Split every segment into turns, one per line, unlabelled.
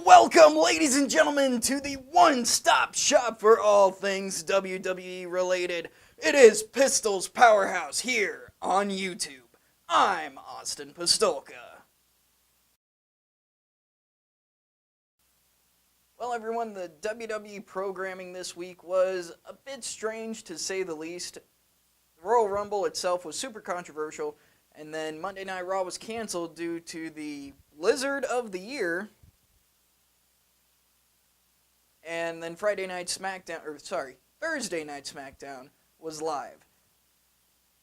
Welcome, ladies and gentlemen, to the one-stop shop for all things WWE related. It is Pistol's Powerhouse here on YouTube. I'm Austin Pistolka. Well, everyone, the WWE programming this week was a bit strange, to say the least. The Royal Rumble itself was super controversial, and then Monday Night Raw was canceled due to the Blizzard of the Year. And then Thursday Night SmackDown was live.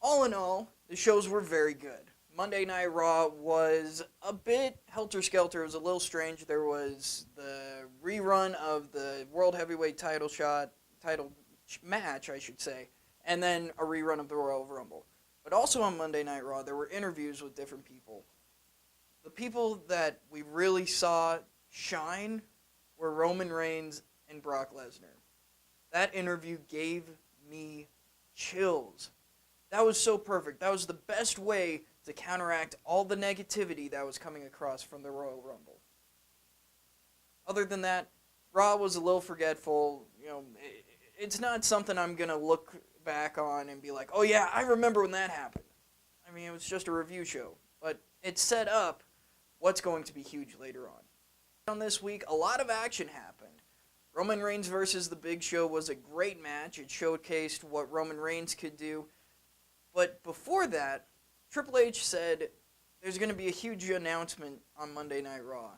All in all, the shows were very good. Monday Night Raw was a bit helter-skelter. It was a little strange. There was the rerun of the World Heavyweight title match, and then a rerun of the Royal Rumble. But also on Monday Night Raw, there were interviews with different people. The people that we really saw shine were Roman Reigns and Brock Lesnar. That interview gave me chills. That was so perfect. That was the best way to counteract all the negativity that was coming across from the Royal Rumble. Other than that, Raw was a little forgetful. It's not something I'm going to look back on and be like, oh yeah, I remember when that happened. I mean, it was just a review show. But it set up what's going to be huge later on. On this week, a lot of action happened. Roman Reigns versus The Big Show was a great match. It showcased what Roman Reigns could do. But before that, Triple H said there's going to be a huge announcement on Monday Night Raw,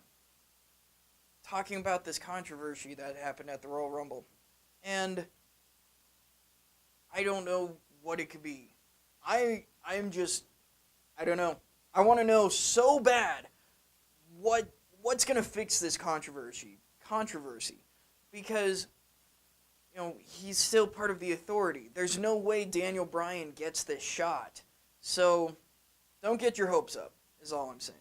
talking about this controversy that happened at the Royal Rumble. And I don't know what it could be. I don't know. I want to know so bad what's going to fix this controversy, because he's still part of the Authority. There's no way Daniel Bryan gets this shot. So don't get your hopes up, is all I'm saying.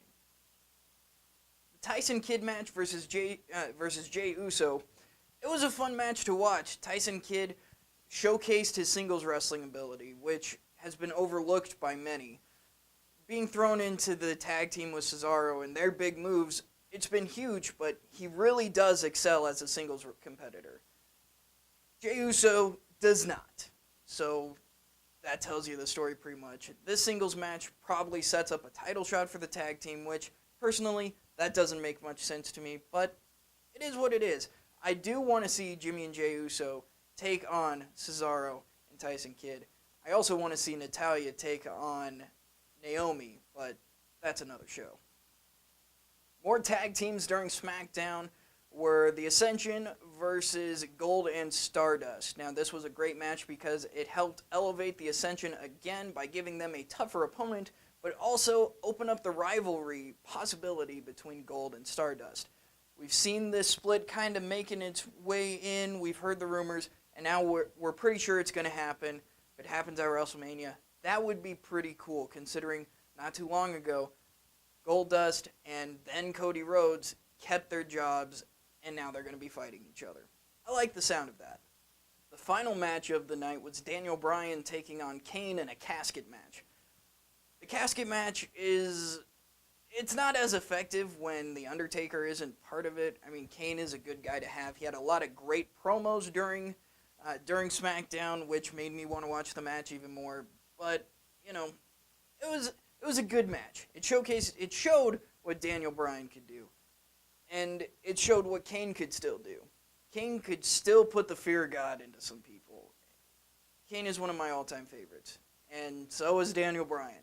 The Tyson Kidd match versus Jey Uso, it was a fun match to watch. Tyson Kidd showcased his singles wrestling ability, which has been overlooked by many. Being thrown into the tag team with Cesaro and their big moves, it's been huge, but he really does excel as a singles competitor. Jey Uso does not. So that tells you the story pretty much. This singles match probably sets up a title shot for the tag team, which, personally, that doesn't make much sense to me, but it is what it is. I do want to see Jimmy and Jey Uso take on Cesaro and Tyson Kidd. I also want to see Natalya take on Naomi, but that's another show. More tag teams during SmackDown were the Ascension versus Gold and Stardust. Now, this was a great match because it helped elevate the Ascension again by giving them a tougher opponent, but also open up the rivalry possibility between Gold and Stardust. We've seen this split kind of making its way in. We've heard the rumors, and now we're pretty sure it's going to happen. If it happens at WrestleMania, that would be pretty cool, considering not too long ago, Goldust and then Cody Rhodes kept their jobs, and now they're going to be fighting each other. I like the sound of that. The final match of the night was Daniel Bryan taking on Kane in a casket match. The casket match it's not as effective when The Undertaker isn't part of it. I mean, Kane is a good guy to have. He had a lot of great promos during SmackDown, which made me want to watch the match even more. But, it was a good match. It showed what Daniel Bryan could do. And it showed what Kane could still do. Kane could still put the fear of God into some people. Kane is one of my all-time favorites. And so is Daniel Bryan.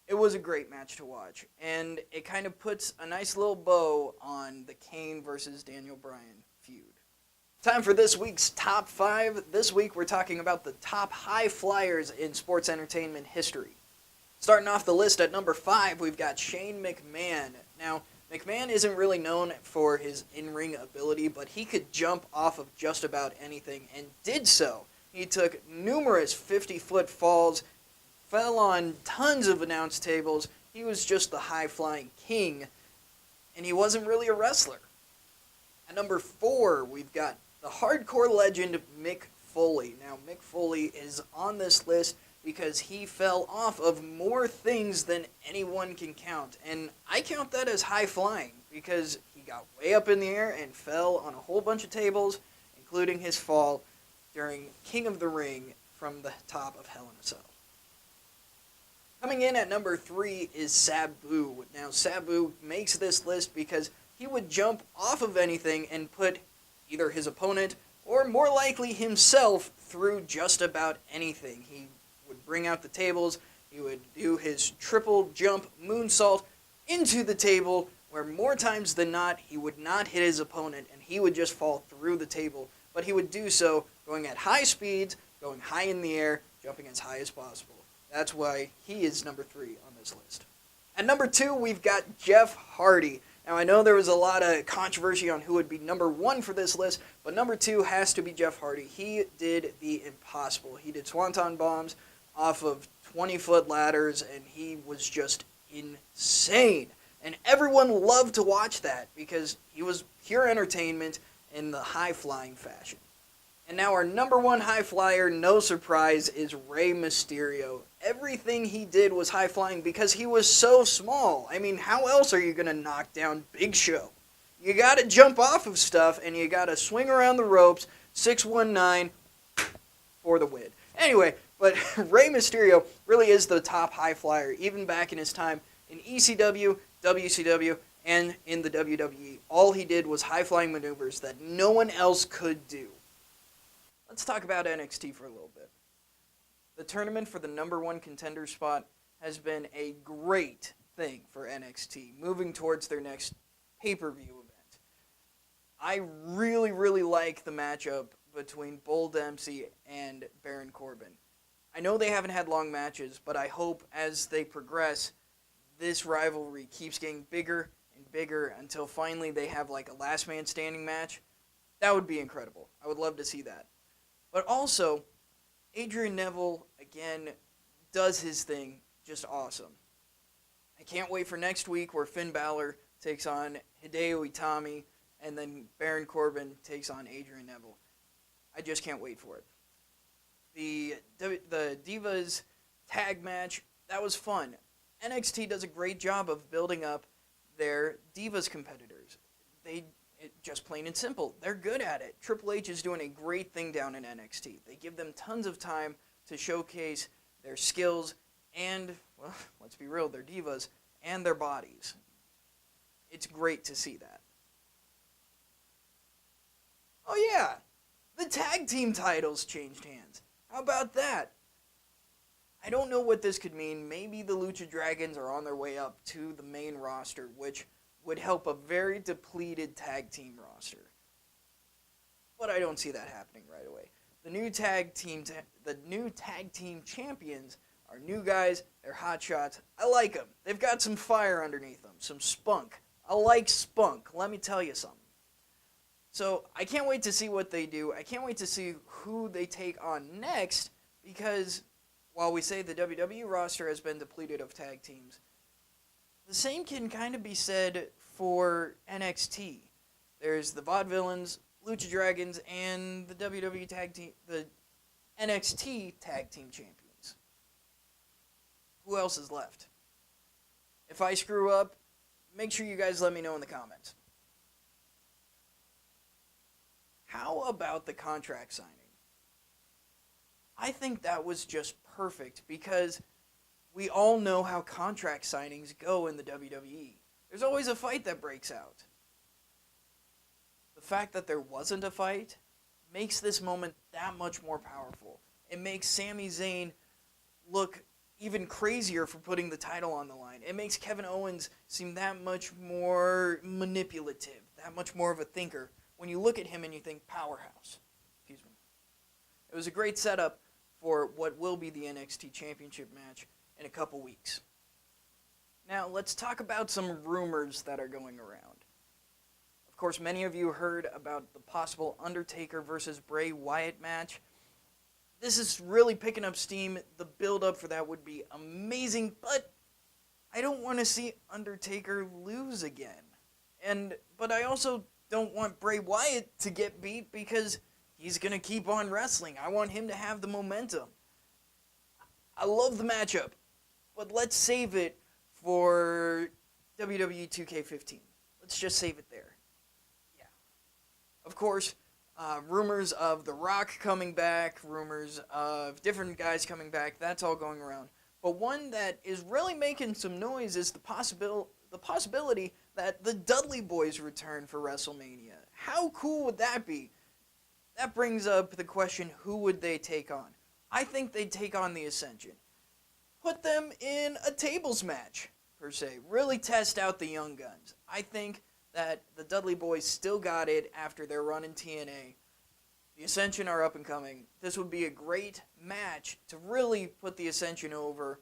It was a great match to watch. And it kind of puts a nice little bow on the Kane versus Daniel Bryan feud. Time for this week's Top 5. This week we're talking about the top high flyers in sports entertainment history. Starting off the list at number 5, we've got Shane McMahon. Now, McMahon isn't really known for his in-ring ability, but he could jump off of just about anything, and did so. He took numerous 50-foot falls, fell on tons of announce tables. He was just the high-flying king, and he wasn't really a wrestler. At number 4, we've got the hardcore legend Mick Foley. Now, Mick Foley is on this list because he fell off of more things than anyone can count. And I count that as high flying because he got way up in the air and fell on a whole bunch of tables, including his fall during King of the Ring from the top of Hell in a Cell. Coming in at number 3 is Sabu. Now, Sabu makes this list because he would jump off of anything and put either his opponent or more likely himself through just about anything. He would bring out the tables, he would do his triple jump moonsault into the table, where more times than not he would not hit his opponent and he would just fall through the table. But he would do so going at high speeds, going high in the air, jumping as high as possible. That's why he is number 3 on this list. At number 2, we've got Jeff Hardy. Now, I know there was a lot of controversy on who would be number 1 for this list, but number 2 has to be Jeff Hardy. He did the impossible. He did swanton bombs off of 20-foot ladders, and he was just insane. And everyone loved to watch that because he was pure entertainment in the high-flying fashion. And now our number 1 high flyer, no surprise, is Rey Mysterio. Everything he did was high-flying because he was so small. I mean, how else are you going to knock down Big Show? You got to jump off of stuff, and you got to swing around the ropes, 619 for the win. Anyway, but Rey Mysterio really is the top high flyer, even back in his time in ECW, WCW, and in the WWE. All he did was high-flying maneuvers that no one else could do. Let's talk about NXT for a little bit. The tournament for the number 1 contender spot has been a great thing for NXT, moving towards their next pay-per-view event. I really, really like the matchup between Bull Dempsey and Baron Corbin. I know they haven't had long matches, but I hope as they progress, this rivalry keeps getting bigger and bigger until finally they have like a last man standing match. That would be incredible. I would love to see that. But also, Adrian Neville, again, does his thing just awesome. I can't wait for next week where Finn Balor takes on Hideo Itami and then Baron Corbin takes on Adrian Neville. I just can't wait for it. The Divas tag match, that was fun. NXT does a great job of building up their Divas competitors. Just plain and simple, they're good at it. Triple H is doing a great thing down in NXT. They give them tons of time to showcase their skills and, well, let's be real, their divas and their bodies. It's great to see that. Oh yeah, the tag team titles changed hands. How about that? I don't know what this could mean. Maybe the Lucha Dragons are on their way up to the main roster, which would help a very depleted tag team roster. But I don't see that happening right away. The new tag team champions are new guys. They're hot shots. I like them. They've got some fire underneath them, some spunk. I like spunk. Let me tell you something. So I can't wait to see what they do. I can't wait to see who they take on next because while we say the WWE roster has been depleted of tag teams, the same can kind of be said for NXT. There's the Vaudevillains, Lucha Dragons, and the WWE tag team, the NXT tag team champions. Who else is left? If I screw up, make sure you guys let me know in the comments. How about the contract signing? I think that was just perfect because we all know how contract signings go in the WWE. There's always a fight that breaks out. The fact that there wasn't a fight makes this moment that much more powerful. It makes Sami Zayn look even crazier for putting the title on the line. It makes Kevin Owens seem that much more manipulative, that much more of a thinker when you look at him and you think Powerhouse. Excuse me. It was a great setup for what will be the NXT Championship match in a couple weeks. Now, let's talk about some rumors that are going around. Of course, many of you heard about the possible Undertaker versus Bray Wyatt match. This is really picking up steam. The build-up for that would be amazing, but I don't want to see Undertaker lose again. But I also don't want Bray Wyatt to get beat because he's going to keep on wrestling. I want him to have the momentum. I love the matchup, but let's save it for WWE 2K15. Let's just save it there. Yeah. Of course, rumors of The Rock coming back, rumors of different guys coming back, that's all going around. But one that is really making some noise is the possibility that the Dudley Boys return for WrestleMania. How cool would that be? That brings up the question, who would they take on? I think they'd take on the Ascension. Put them in a tables match, per se. Really test out the young guns. I think that the Dudley Boys still got it after their run in TNA. The Ascension are up and coming. This would be a great match to really put the Ascension over,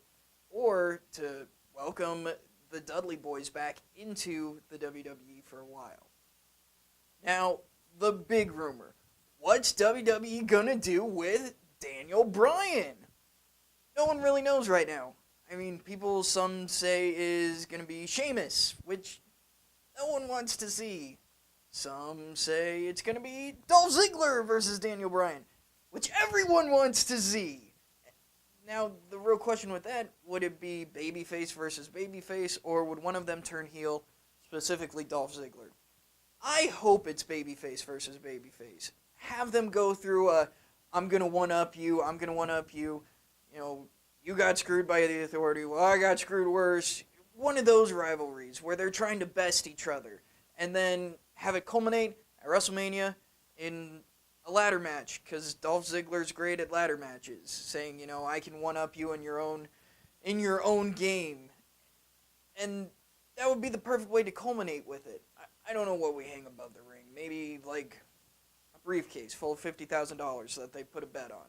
or to welcome the Dudley Boys back into the WWE for a while. Now, the big rumor. What's WWE gonna do with Daniel Bryan? No one really knows right now. I mean, some say is gonna be Sheamus, which no one wants to see. Some say it's gonna be Dolph Ziggler versus Daniel Bryan, which everyone wants to see. Now, the real question with that, would it be babyface versus babyface, or would one of them turn heel, specifically Dolph Ziggler? I hope it's babyface versus babyface. Have them go through I'm going to one-up you, I'm going to one-up you. You know, you got screwed by the Authority, well, I got screwed worse. One of those rivalries where they're trying to best each other. And then have it culminate at WrestleMania in a ladder match, because Dolph Ziggler's great at ladder matches, saying, you know, I can one-up you in your own game. And that would be the perfect way to culminate with it. I don't know what we hang above the ring. Maybe, like, a briefcase full of $50,000 that they put a bet on.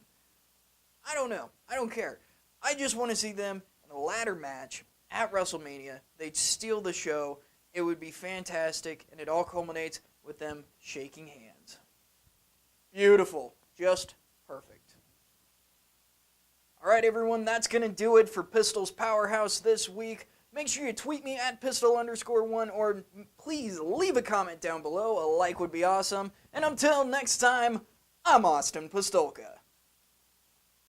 I don't know. I don't care. I just want to see them in a ladder match at WrestleMania. They'd steal the show. It would be fantastic, and it all culminates with them shaking hands. Beautiful. Just perfect. Alright, everyone, that's going to do it for Pistol's Powerhouse this week. Make sure you tweet me at pistol_1, or please leave a comment down below. A like would be awesome. And until next time, I'm Austin Pistolka.